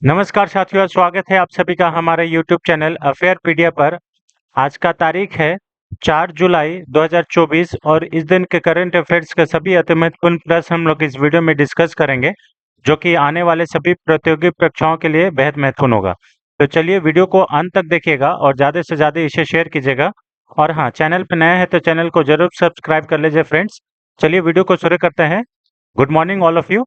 नमस्कार साथियों, स्वागत है आप सभी का हमारे YouTube चैनल अफेयरपीडिया पर। आज का तारीख है 4 जुलाई 2024 और इस दिन के करंट अफेयर्स के सभी अति महत्वपूर्ण प्रश्न हम लोग इस वीडियो में डिस्कस करेंगे, जो कि आने वाले सभी प्रतियोगी परीक्षाओं के लिए बेहद महत्वपूर्ण होगा। तो चलिए वीडियो को अंत तक देखिएगा और ज़्यादा से ज़्यादा इसे शेयर कीजिएगा। और हाँ, चैनल पर नया है तो चैनल को जरूर सब्सक्राइब कर लीजिए फ्रेंड्स। चलिए वीडियो को शुरू करते हैं। Good morning all of you.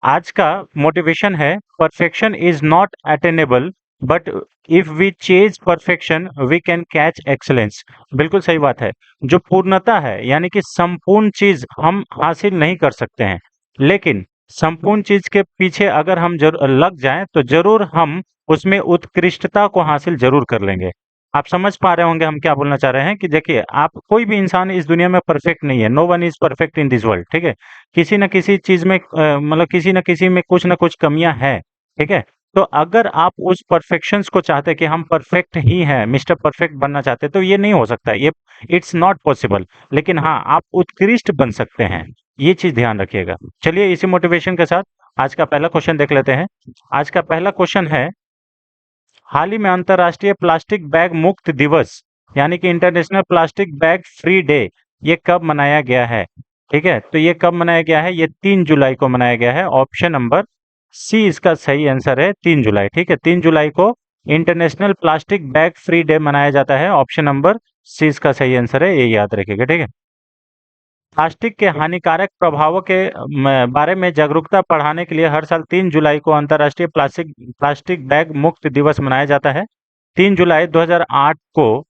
आज का मोटिवेशन है, perfection is not attainable but if we chase perfection we can catch excellence. बिल्कुल सही बात है। जो पूर्णता है यानी कि संपूर्ण चीज हम हासिल नहीं कर सकते हैं, लेकिन संपूर्ण चीज के पीछे अगर हम लग जाएं तो जरूर हम उसमें उत्कृष्टता को हासिल जरूर कर लेंगे। आप समझ पा रहे होंगे हम क्या बोलना चाह रहे हैं कि देखिए, आप कोई भी इंसान इस दुनिया में परफेक्ट नहीं है। No one is perfect in this world. ठीक है, किसी न किसी चीज में मतलब किसी न किसी में कुछ न कुछ कमियां हैं। ठीक है, तो अगर आप उस परफेक्शंस को चाहते कि हम परफेक्ट ही हैं, मिस्टर परफेक्ट बनना चाहते, तो ये नहीं हो सकता, ये इट्स नॉट पॉसिबल। लेकिन हाँ, आप उत्कृष्ट बन सकते हैं, ये चीज ध्यान रखिएगा। चलिए इसी मोटिवेशन के साथ आज का पहला क्वेश्चन देख लेते हैं। आज का पहला क्वेश्चन है, हाल ही में अंतर्राष्ट्रीय प्लास्टिक बैग मुक्त दिवस यानी कि international plastic bag free day, ये कब मनाया गया है? ठीक है, तो ये कब मनाया गया है? ये 3 जुलाई को मनाया गया है। ऑप्शन नंबर सी इसका सही आंसर है, 3 जुलाई। ठीक है, 3 जुलाई को international plastic bag free day मनाया जाता है। ऑप्शन नंबर सी इसका सही आंसर है, ये याद रखिएगा। ठीक है, प्लास्टिक के हानिकारक प्रभावों के बारे में जागरूकता बढ़ाने के लिए हर साल 3 जुलाई को अंतर्राष्ट्रीय प्लास्टिक प्लास्टिक बैग मुक्त दिवस मनाया जाता है। 3 जुलाई 2008 को,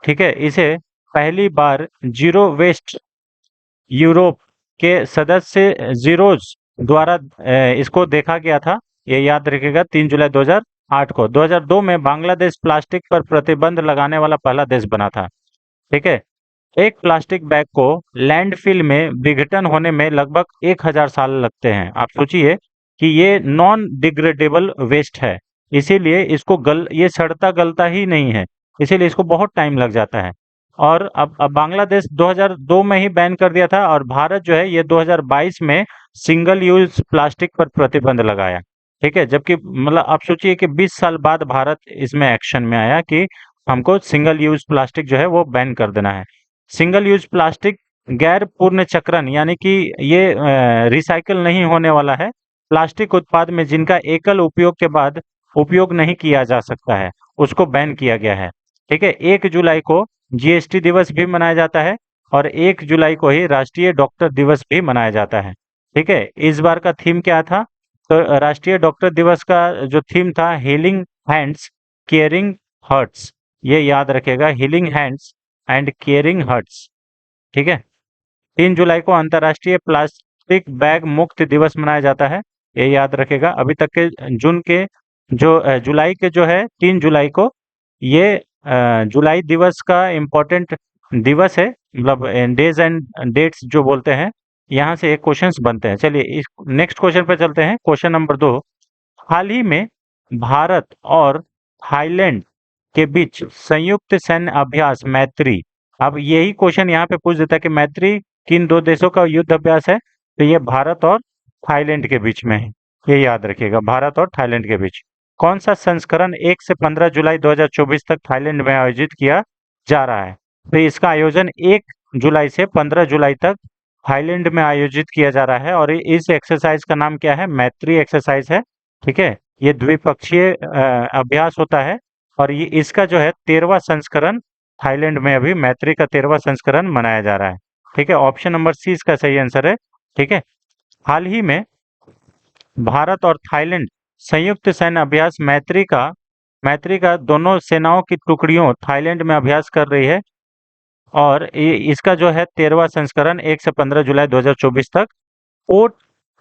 ठीक है, इसे पहली बार जीरो वेस्ट यूरोप के सदस्य जीरोज द्वारा इसको देखा गया था। ये याद रखिएगा, 3 जुलाई 2008 को। 2002 में बांग्लादेश प्लास्टिक पर प्रतिबंध लगाने वाला पहला देश बना था। ठीक है, एक प्लास्टिक बैग को लैंडफिल में विघटन होने में लगभग 1000 साल लगते हैं। आप सोचिए कि ये नॉन डिग्रेडेबल वेस्ट है, इसीलिए इसको ये सड़ता गलता ही नहीं है, इसीलिए इसको बहुत टाइम लग जाता है। और अब बांग्लादेश 2002 में ही बैन कर दिया था, और भारत जो है ये 2022 में सिंगल यूज प्लास्टिक पर प्रतिबंध लगाया। ठीक है, जबकि मतलब आप सोचिए कि 20 साल बाद भारत इसमें एक्शन में आया कि हमको सिंगल यूज प्लास्टिक जो है वो बैन कर देना है। सिंगल यूज प्लास्टिक गैर पूर्ण चक्रण यानी कि ये रिसाइकल नहीं होने वाला है। प्लास्टिक उत्पाद में जिनका एकल उपयोग के बाद उपयोग नहीं किया जा सकता है, उसको बैन किया गया है। ठीक है, 1 जुलाई को जीएसटी दिवस भी मनाया जाता है और 1 जुलाई को ही राष्ट्रीय डॉक्टर दिवस भी मनाया जाता है। ठीक है, इस बार का थीम क्या था? तो राष्ट्रीय डॉक्टर दिवस का जो थीम था, हीलिंग हैंड्स केयरिंग हर्ट्स। ये याद रखेगा, healing hands and caring hearts. ठीक है, 3 जुलाई को अंतर्राष्ट्रीय प्लास्टिक बैग मुक्त दिवस मनाया जाता है, ये याद रखेगा। अभी तक के जुलाई के जो है 3 जुलाई को, ये जुलाई दिवस का इम्पोर्टेंट दिवस है, मतलब डेज एंड डेट्स जो बोलते हैं, यहाँ से एक क्वेश्चंस बनते हैं। चलिए इस नेक्स्ट क्वेश्चन पे चलते हैं। क्वेश्चन नंबर 2, हाल ही में भारत और थाईलैंड के बीच संयुक्त सैन्य अभ्यास मैत्री। अब यही क्वेश्चन यहाँ पे पूछ देता है कि मैत्री किन दो देशों का युद्ध अभ्यास है? तो ये भारत और थाईलैंड के बीच में है, ये याद रखिएगा, भारत और थाईलैंड के बीच। कौन सा संस्करण 1 से 15 जुलाई 2024 तक थाईलैंड में आयोजित किया जा रहा है? तो इसका आयोजन 1 जुलाई से 15 जुलाई तक थाईलैंड में आयोजित किया जा रहा है, और इस एक्सरसाइज का नाम क्या है? मैत्री एक्सरसाइज है। ठीक है, ये द्विपक्षीय अभ्यास होता है, और ये इसका जो है 13वां संस्करण थाईलैंड में अभी मैत्री का 13वां संस्करण मनाया जा रहा है। ठीक है, ऑप्शन नंबर सी इसका सही आंसर है। ठीक है, हाल ही में भारत और थाईलैंड संयुक्त सैन्य अभ्यास मैत्री का दोनों सेनाओं की टुकड़ियों थाईलैंड में अभ्यास कर रही है, और इसका जो है 13वां संस्करण 1 से 15 जुलाई 2024 तक ओट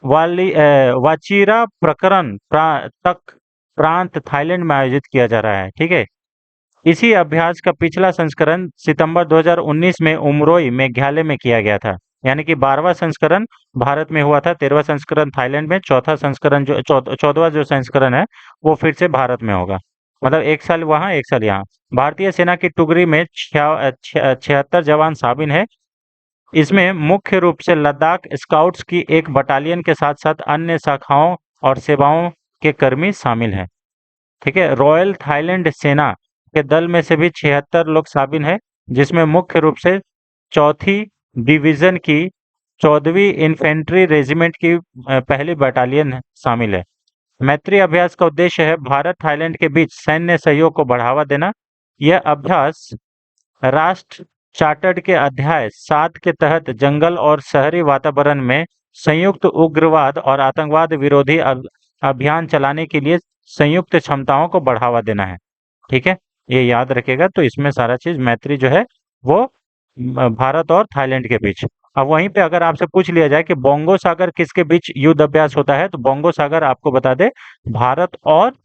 वाचीरा प्रकरण तक प्रांत थाईलैंड में आयोजित किया जा रहा है। ठीक है, इसी अभ्यास का पिछला संस्करण सितंबर 2019 में उमरोई मेघालय में किया गया था। यानी कि 12वां संस्करण भारत में हुआ था, 13वां संस्करण थाईलैंड में, चौथा संस्करण जो 14वां जो संस्करण है वो फिर से भारत में होगा। मतलब 1 साल वहाँ 1 साल यहाँ। भारतीय सेना की टुकड़ी में 76 जवान शामिल है। इसमें मुख्य रूप से लद्दाख स्काउट्स की एक बटालियन के साथ साथ अन्य शाखाओं और सेवाओं के कर्मी शामिल हैं। ठीक है, रॉयल थाईलैंड सेना के दल में से भी 76 लोग शामिल हैं, जिसमें मुख्य रूप से चौथी डिवीजन की 14वीं इन्फेंट्री रेजिमेंट की पहली बटालियन शामिल है। मैत्री अभ्यास का उद्देश्य है भारत थाईलैंड के बीच सैन्य सहयोग को बढ़ावा देना। यह अभ्यास राष्ट्र चार्टर्ड के अध्याय 7 के तहत जंगल और शहरी वातावरण में संयुक्त उग्रवाद और आतंकवाद विरोधी अभियान चलाने के लिए संयुक्त क्षमताओं को बढ़ावा देना है। ठीक है, ये याद रखिएगा। तो इसमें सारा चीज मैत्री जो है वो भारत और थाईलैंड के बीच। अब वहीं पे अगर आपसे पूछ लिया जाए कि बोंगो सागर किसके बीच युद्ध अभ्यास होता है, तो बोंगो सागर आपको बता दे भारत और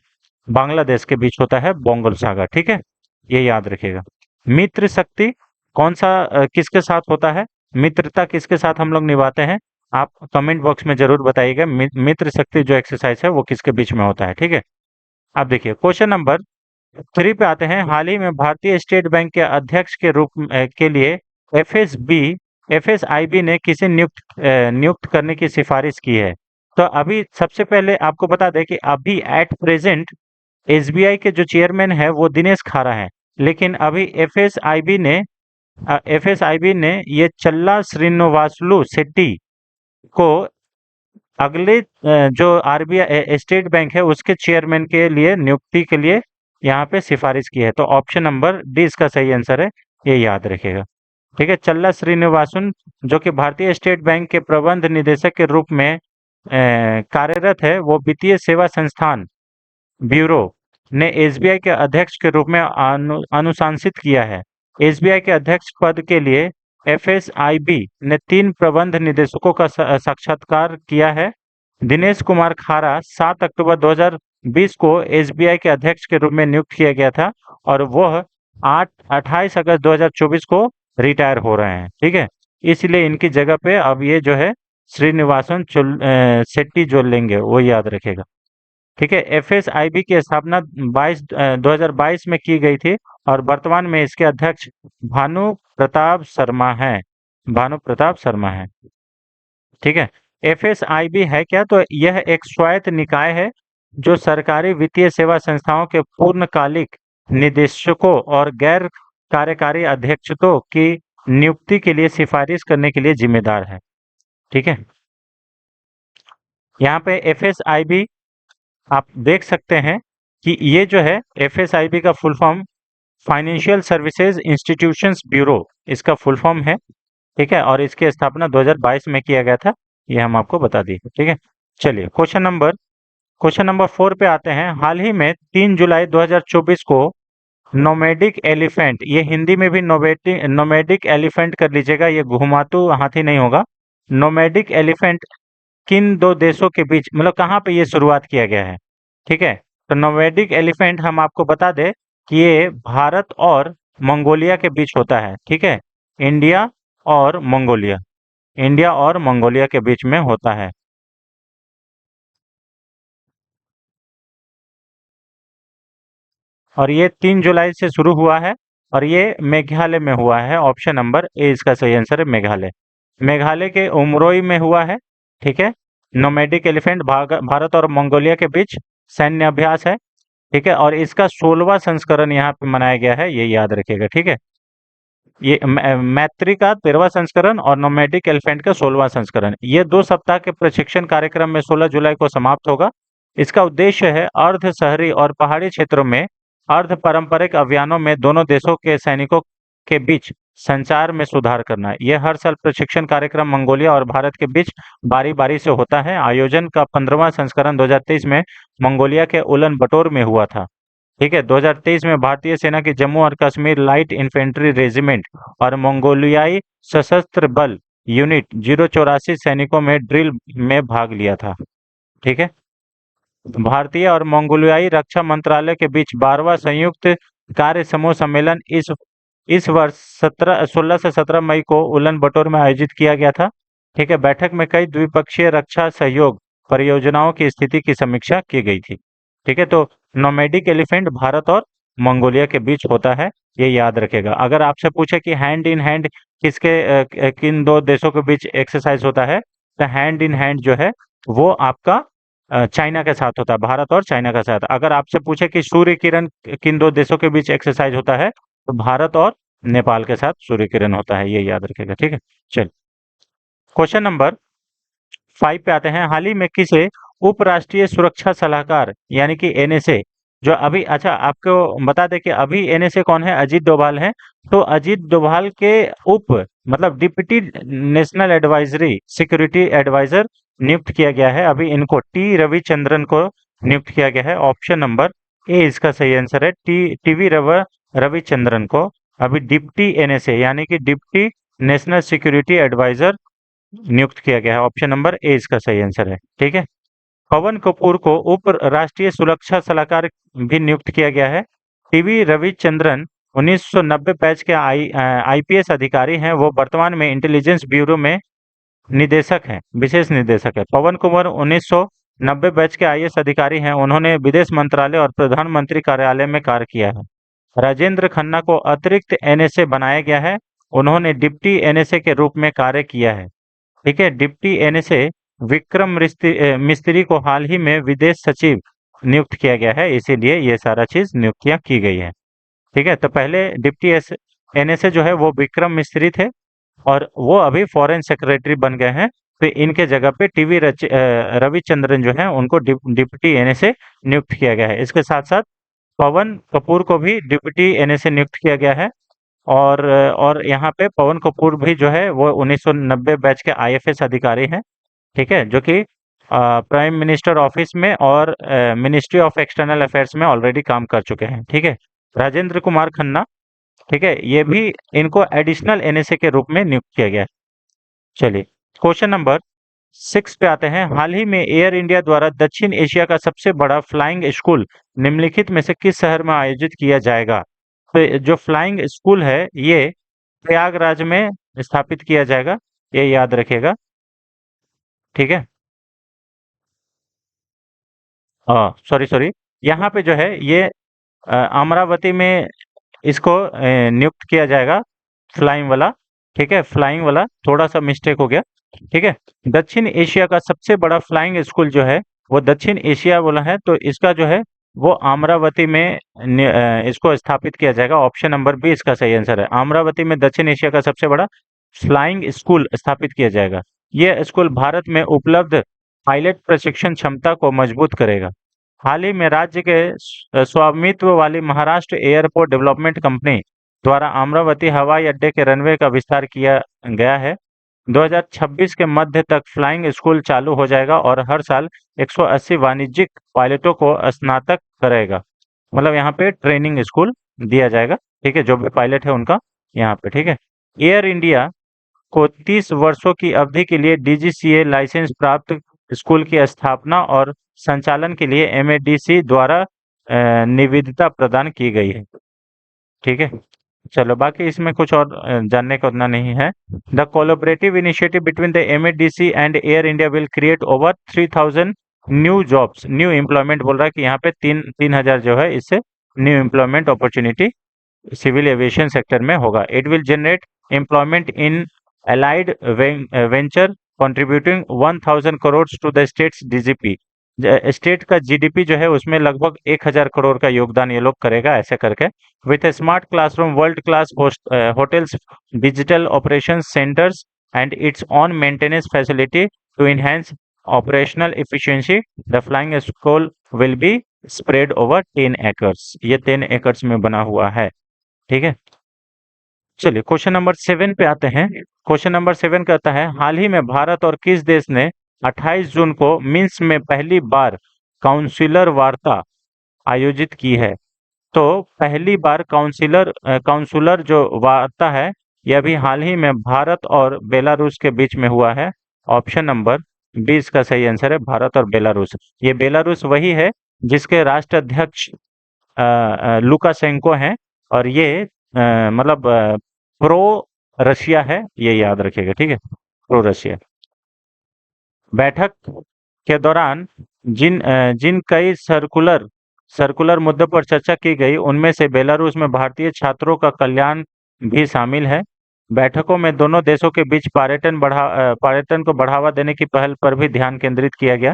बांग्लादेश के बीच होता है बोंगो सागर। ठीक है, ये याद रखिएगा। मित्र शक्ति कौन सा किसके साथ होता है, मित्रता किसके साथ हम लोग निभाते हैं, आप कमेंट बॉक्स में जरूर बताइएगा। मित्र शक्ति जो एक्सरसाइज है वो किसके बीच में होता है। ठीक है, अब देखिए क्वेश्चन नंबर 3 पे आते हैं। हाल ही में भारतीय स्टेट बैंक के अध्यक्ष के रूप के लिए एफएसआईबी ने किसे नियुक्त करने की सिफारिश की है। तो अभी सबसे पहले आपको बता दें कि अभी एट प्रेजेंट एसबीआई के जो चेयरमैन है वो दिनेश खारा हैं, लेकिन अभी एफएसआईबी ने ये चल्ला श्रीनिवासलू शेट्टी को अगले जो आरबीआई स्टेट बैंक है उसके चेयरमैन के लिए नियुक्ति के लिए यहाँ पे सिफारिश की है। तो ऑप्शन नंबर डी इसका सही आंसर है, ये याद रखिएगा। ठीक है, चल्ला श्रीनिवासन जो कि भारतीय स्टेट बैंक के प्रबंध निदेशक के रूप में कार्यरत है, वो वित्तीय सेवा संस्थान ब्यूरो ने एसबीआई के अध्यक्ष के रूप में अनुशासित किया है। एसबीआई के अध्यक्ष पद के लिए एफएसआईबी ने 3 प्रबंध निदेशकों का साक्षात्कार किया है। दिनेश कुमार खारा 7 अक्टूबर 2020 को एसबीआई के अध्यक्ष के रूप में नियुक्त किया गया था और वह 28 अगस्त 2024 को रिटायर हो रहे हैं। ठीक है, इसलिए इनकी जगह पे अब ये जो है श्रीनिवासन शेट्टी जो लेंगे वो याद रखेगा। ठीक है, एफएसआईबी की स्थापना 2022 में की गई थी और वर्तमान में इसके अध्यक्ष भानु प्रताप शर्मा हैं। भानु प्रताप शर्मा हैं। ठीक है, एफएसआईबी है क्या, तो यह एक स्वायत्त निकाय है जो सरकारी वित्तीय सेवा संस्थाओं के पूर्णकालिक निदेशकों और गैर कार्यकारी अध्यक्षों की नियुक्ति के लिए सिफारिश करने के लिए जिम्मेदार है। ठीक है, यहाँ पे एफएसआईबी आप देख सकते हैं कि ये जो है एफएसआईबी का full form financial services institutions bureau इसका फुल फॉर्म है। ठीक है, और इसकी स्थापना 2022 में किया गया था, ये हम आपको बता दी। ठीक है, चलिए क्वेश्चन नंबर 4 पे आते हैं। हाल ही में 3 जुलाई 2024 को नोमैडिक एलिफेंट, ये हिंदी में भी नोमैडिक एलिफेंट कर लीजिएगा, ये घुमातू हाथी नहीं होगा। नोमैडिक एलिफेंट किन 2 देशों के बीच, मतलब कहाँ पे ये शुरुआत किया गया है। ठीक है, तो नोमैडिक एलिफेंट हम आपको बता दें कि ये भारत और मंगोलिया के बीच होता है। ठीक है, इंडिया और मंगोलिया के बीच में होता है। और ये 3 जुलाई से शुरू हुआ है और ये मेघालय में हुआ है। ऑप्शन नंबर ए इसका सही आंसर है, मेघालय। मेघालय के उमरोई में हुआ है। ठीक है, नोमैडिक एलिफेंट भारत और मंगोलिया के बीच सैन्य अभ्यास है। ठीक है, और इसका 16वां संस्करण यहाँ पे मनाया गया है, ये याद रखिएगा। ठीक है, ये मैत्री का 13वां संस्करण और नोमैडिक एलिफेंट का 16वां संस्करण, ये 2 सप्ताह के प्रशिक्षण कार्यक्रम में 16 जुलाई को समाप्त होगा। इसका उद्देश्य है अर्ध शहरी और पहाड़ी क्षेत्रों में अर्ध पारंपरिक अभियानों में दोनों देशों के सैनिकों के बीच संचार में सुधार करना। यह हर साल प्रशिक्षण कार्यक्रम मंगोलिया और भारत के बीच बारी बारी से होता है। आयोजन का 15वां संस्करण 2023 में मंगोलिया के उलन बटोर में हुआ था। ठीक है, 2023 में भारतीय सेना की जम्मू और कश्मीर लाइट इन्फेंट्री रेजिमेंट और मंगोलियाई सशस्त्र बल यूनिट 084 सैनिकों में ड्रिल में भाग लिया था। ठीक है, भारतीय और मंगोलियाई रक्षा मंत्रालय के बीच 12वां संयुक्त कार्य समूह सम्मेलन इस वर्ष 16 से 17 मई को उलन बटोर में आयोजित किया गया था। ठीक है, बैठक में कई द्विपक्षीय रक्षा सहयोग परियोजनाओं की स्थिति की समीक्षा की गई थी। ठीक है, तो नोमैडिक एलिफेंट भारत और मंगोलिया के बीच होता है, ये याद रखेगा। अगर आपसे पूछे कि हैंड इन हैंड किन 2 देशों के बीच एक्सरसाइज होता है, तो हैंड इन हैंड जो है वो आपका चाइना के साथ होता है, भारत और चाइना के साथ। अगर आपसे पूछे कि सूर्य किरण किन दो देशों के बीच एक्सरसाइज होता है, तो भारत और नेपाल के साथ सूर्य किरण होता है, ये याद रखेगा, ठीक है। चल, क्वेश्चन नंबर 5 पे आते हैं। हाल ही में किसे उपराष्ट्रीय सुरक्षा सलाहकार यानी कि एनएसए, जो अभी, अच्छा आपको बता दें कि अभी एनएसए कौन है, अजीत डोभाल है। तो अजीत डोभाल के उप मतलब deputy national advisory security adviser नियुक्त किया गया है। अभी इनको टी रविचंद्रन को नियुक्त किया गया है। ऑप्शन नंबर ए इसका सही आंसर है, टीवी रविचंद्रन को अभी डिप्टी एनएसए यानी कि डिप्टी नेशनल सिक्योरिटी एडवाइजर नियुक्त किया गया है। ऑप्शन नंबर ए इसका सही आंसर है, ठीक है। पवन कपूर को उप राष्ट्रीय सुरक्षा सलाहकार भी नियुक्त किया गया है। टीवी रविचंद्रन 1990 बैच के आईपीएस अधिकारी हैं। वो वर्तमान में इंटेलिजेंस ब्यूरो में निदेशक हैं, विशेष निदेशक है। पवन कुमार 1990 बैच के आईएएस अधिकारी हैं। उन्होंने विदेश मंत्रालय और प्रधानमंत्री कार्यालय में कार्य किया है। राजेंद्र खन्ना को अतिरिक्त एनएसए बनाया गया है। उन्होंने डिप्टी एनएसए के रूप में कार्य किया है, ठीक है। डिप्टी एनएसए विक्रम मिस्त्री को हाल ही में विदेश सचिव नियुक्त किया गया है, इसीलिए ये सारा चीज नियुक्तियां की गई है, ठीक है। तो पहले डिप्टी एनएसए जो है वो विक्रम मिस्त्री थे और वो अभी फॉरेन सेक्रेटरी बन गए हैं। तो इनके जगह पे रविचंद्रन जो है उनको डिप्टी एनएसए नियुक्त किया गया है। इसके साथ साथ पवन कपूर को भी डिप्टी एनएसए नियुक्त किया गया है। और यहाँ पे पवन कपूर भी जो है वो 1990 बैच के आईएफएस अधिकारी हैं, ठीक है, जो कि प्राइम मिनिस्टर ऑफिस में और मिनिस्ट्री ऑफ एक्सटर्नल अफेयर्स में ऑलरेडी काम कर चुके हैं, ठीक है। राजेंद्र कुमार खन्ना, ठीक है, ये भी इनको एडिशनल एनएसए के रूप में नियुक्त किया गया है। चलिए, क्वेश्चन नंबर 6 पे आते हैं। हाल ही में एयर इंडिया द्वारा दक्षिण एशिया का सबसे बड़ा फ्लाइंग स्कूल निम्नलिखित में से किस शहर में आयोजित किया जाएगा? तो जो फ्लाइंग स्कूल है ये प्रयागराज में स्थापित किया जाएगा, ये याद रखिएगा, ठीक है। सॉरी सॉरी, यहाँ पे जो है ये अमरावती में इसको नियुक्त किया जाएगा, फ्लाइंग वाला, ठीक है। फ्लाइंग वाला थोड़ा सा मिस्टेक हो गया, ठीक है। दक्षिण एशिया का सबसे बड़ा फ्लाइंग स्कूल जो है वो दक्षिण एशिया वाला है, तो इसका जो है वो अमरावती में इसको स्थापित किया जाएगा। ऑप्शन नंबर बी इसका सही आंसर है। अमरावती में दक्षिण एशिया का सबसे बड़ा फ्लाइंग स्कूल स्थापित किया जाएगा। यह स्कूल भारत में उपलब्ध पायलट प्रशिक्षण क्षमता को मजबूत करेगा। हाल ही में राज्य के स्वामित्व वाली महाराष्ट्र एयरपोर्ट डेवलपमेंट कंपनी द्वारा अमरावती हवाई अड्डे के रनवे का विस्तार किया गया है। 2026 के मध्य तक फ्लाइंग स्कूल चालू हो जाएगा और हर साल 180 वाणिज्यिक पायलटों को स्नातक करेगा। मतलब यहाँ पे ट्रेनिंग स्कूल दिया जाएगा, ठीक है, जो भी पायलट है उनका यहाँ पे, ठीक है। एयर इंडिया को 30 वर्षों की अवधि के लिए डीजीसीए लाइसेंस प्राप्त स्कूल की स्थापना और संचालन के लिए एमएडीसी द्वारा निविदा प्रदान की गई है, ठीक है। चलो, बाकी इसमें कुछ और जानने का उतना नहीं है। The collaborative initiative between the MADC and Air India will create over 3000 new jobs, new employment बोल रहा है कि यहाँ पे 3000 जो है इससे new employment opportunity civil aviation sector में होगा। It will generate employment in allied venture contributing 1000 crores to the state's DGP। State का जीडीपी जो है उसमें लगभग 1000 करोड़ का योगदान ये लोग करेगा, ऐसे करके। With a smart classroom, world class hotels, digital operation centres and its own maintenance facility to enhance operational efficiency, the flying school will be spread over 10 acres. ये 10 एकर्स में बना हुआ है, ठीक है। चलिए, क्वेश्चन नंबर 7 पे आते हैं। क्वेश्चन नंबर 7 कहता है, हाल ही में भारत और किस देश ने 28 जून को मिन्स्क में पहली बार काउंसिलर वार्ता आयोजित की है? तो पहली बार काउंसुलर जो वार्ता है यह भी हाल ही में भारत और बेलारूस के बीच में हुआ है। ऑप्शन नंबर बी इसका सही आंसर है, भारत और बेलारूस। ये बेलारूस वही है जिसके राष्ट्राध्यक्ष लुकाशेंको हैं और ये मतलब प्रो रशिया है, ये याद रखिएगा, ठीक है, प्रो रशिया। बैठक के दौरान जिन कई सर्कुलर मुद्दों पर चर्चा की गई उनमें से बेलारूस में भारतीय छात्रों का कल्याण भी शामिल है। बैठकों में दोनों देशों के बीच पर्यटन को बढ़ावा देने की पहल पर भी ध्यान केंद्रित किया गया।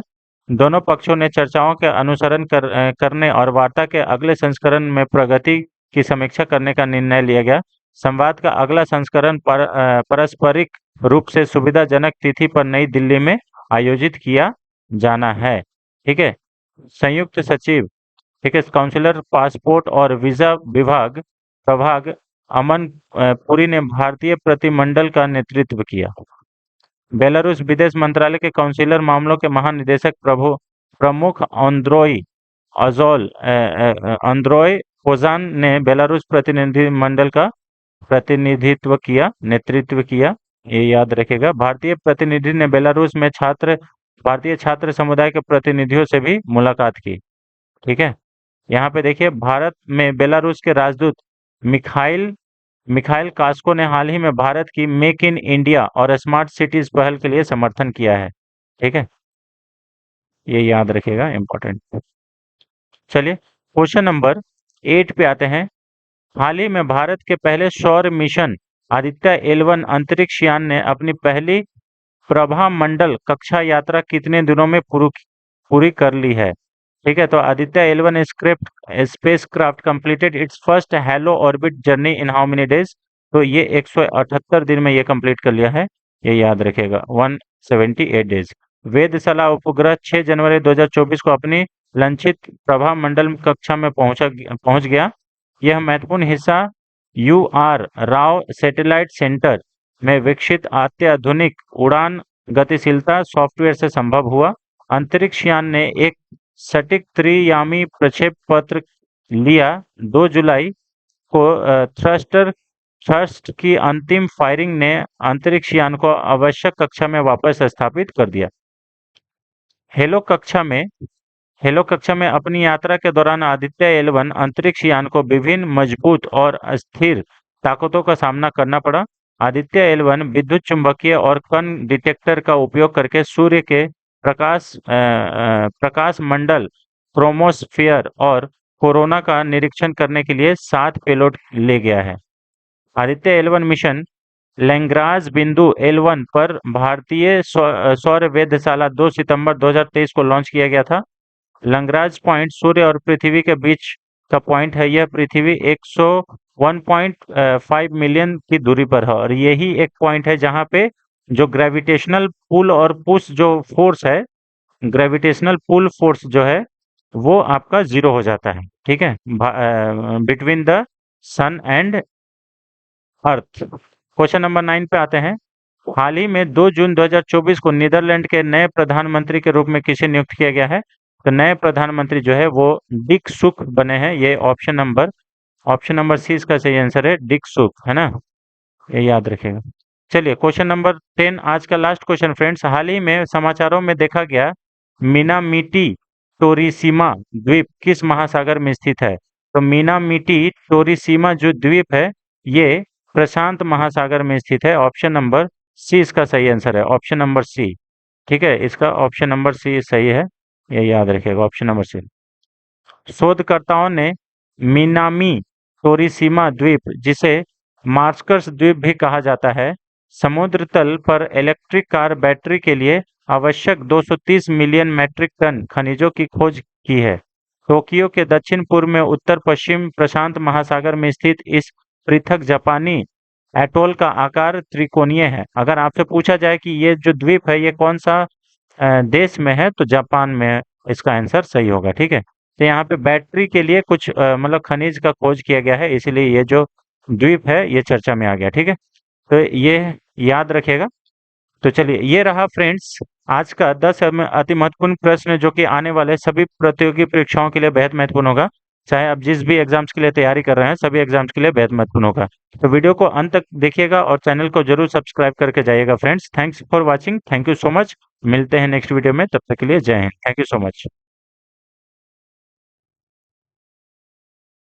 दोनों पक्षों ने चर्चाओं के अनुसरण करने और वार्ता के अगले संस्करण में प्रगति की समीक्षा करने का निर्णय लिया गया। संवाद का अगला संस्करण पारस्परिक रूप से सुविधाजनक तिथि पर नई दिल्ली में आयोजित किया जाना है। ठीक है। संयुक्त सचिव, ठीक है, काउंसिलर पासपोर्ट और वीजा विभाग प्रभाग अमन पुरी ने भारतीय प्रतिनिधिमंडल का नेतृत्व किया। बेलारूस विदेश मंत्रालय के काउंसिलर मामलों के महानिदेशक प्रमुख अंद्रोय कोजान ने बेलारूस प्रतिनिधिमंडल का नेतृत्व किया। ये याद रखेगा। भारतीय प्रतिनिधि ने बेलारूस में भारतीय छात्र समुदाय के प्रतिनिधियों से भी मुलाकात की। ठीक है। यहाँ पे देखिए, भारत में बेलारूस के राजदूत मिखाइल मिखाइल कास्को ने हाल ही में भारत की मेक इन इंडिया और स्मार्ट सिटीज पहल के लिए समर्थन किया है। ठीक है, ये याद रखिएगा, इंपॉर्टेंट। चलिए क्वेश्चन नंबर 8 पे आते हैं। हाल ही में भारत के पहले सौर मिशन आदित्य L1 अंतरिक्ष यान ने अपनी पहली प्रभा मंडल कक्षा यात्रा कितने दिनों में पूरी कर ली है? ठीक है, तो Aditya L1 spacecraft completed it's first hello orbit journey in how many days? तो ये 178 दिन में ये कंप्लीट कर लिया है, ये याद रखिएगा, 178 डेज। वेधशाला उपग्रह 6 जनवरी 2024 को अपनी लंचित प्रभा मंडल कक्षा में पहुंच गया। यह महत्वपूर्ण हिस्सा UR राव सैटेलाइट सेंटर में विकसित अत्याधुनिक उड़ान गतिशीलता सॉफ्टवेयर से संभव हुआ। अंतरिक्ष यान ने एक सटीक त्रियामी प्रक्षेप पत्र लिया। 2 जुलाई को थ्रस्ट की अंतिम फायरिंग ने अंतरिक्ष यान को आवश्यक कक्षा में वापस स्थापित कर दिया। हेलो कक्षा में अपनी यात्रा के दौरान आदित्य L1 अंतरिक्ष यान को विभिन्न मजबूत और अस्थिर ताकतों का सामना करना पड़ा। आदित्य L1 विद्युत चुंबकीय और कण डिटेक्टर का उपयोग करके सूर्य के प्रकाश मंडल, क्रोमोस्फीयर और कोरोना का निरीक्षण करने के लिए 7 पेलोड ले गया है। आदित्य L1 मिशन लैग्रांज बिंदु L1 पर भारतीय सौर वेधशाला 2 सितंबर 2023 को लॉन्च किया गया था। लैग्रांज पॉइंट सूर्य और पृथ्वी के बीच का पॉइंट है। यह पृथ्वी 101.5 मिलियन की दूरी पर है और यही एक पॉइंट है जहां पे जो ग्रेविटेशनल पुल और पुश जो फोर्स है, ग्रेविटेशनल पुल फोर्स जो है वो आपका 0 हो जाता है। ठीक है, between the sun and earth. Question number 9 पे आते हैं। हाल ही में 2 जून 2024 को नीदरलैंड के नए प्रधानमंत्री के रूप में किसे नियुक्त किया गया है? तो नए प्रधानमंत्री जो है वो डिक सुक बने हैं। ये ऑप्शन नंबर सी इसका सही आंसर है, डिक सुक, है ना, ये याद रखेगा। चलिए क्वेश्चन नंबर 10, आज का लास्ट क्वेश्चन फ्रेंड्स। हाल ही में समाचारों में देखा गया मिनामिटी टोरिसीमा द्वीप किस महासागर में स्थित है? तो मिनामिटी टोरिसीमा जो द्वीप है ये प्रशांत महासागर में स्थित है। ऑप्शन नंबर सी इसका सही आंसर है, ऑप्शन नंबर सी। ठीक है, इसका ऑप्शन नंबर सी सही है, ये याद रखिएगा, ऑप्शन नंबर सी। शोधकर्ताओं ने मिनामी टोरिसीमा द्वीप, जिसे मार्कस द्वीप भी कहा जाता है, समुद्र तल पर इलेक्ट्रिक कार बैटरी के लिए आवश्यक 230 मिलियन मैट्रिक टन खनिजों की खोज की है। टोक्यो के दक्षिण पूर्व में उत्तर पश्चिम प्रशांत महासागर में स्थित इस पृथक जापानी एटोल का आकार त्रिकोणीय है। अगर आपसे पूछा जाए कि ये जो द्वीप है ये कौन सा देश में है, तो जापान में इसका आंसर सही होगा। ठीक है, तो यहाँ पे बैटरी के लिए कुछ मतलब खनिज का खोज किया गया है, इसीलिए ये जो द्वीप है ये चर्चा में आ गया। ठीक है, तो ये याद रखिएगा। तो चलिए, ये रहा फ्रेंड्स आज का 10 अति महत्वपूर्ण प्रश्न जो कि आने वाले सभी प्रतियोगी परीक्षाओं के लिए बेहद महत्वपूर्ण होगा। चाहे आप जिस भी एग्जाम्स के लिए तैयारी कर रहे हैं, सभी एग्जाम्स के लिए बेहद महत्वपूर्ण होगा। तो वीडियो को अंत तक देखिएगा और चैनल को जरूर सब्सक्राइब करके जाइएगा friends. Thanks for watching, thank you so much. मिलते हैं नेक्स्ट वीडियो में, तब तक के लिए जय Hind, thank you so much.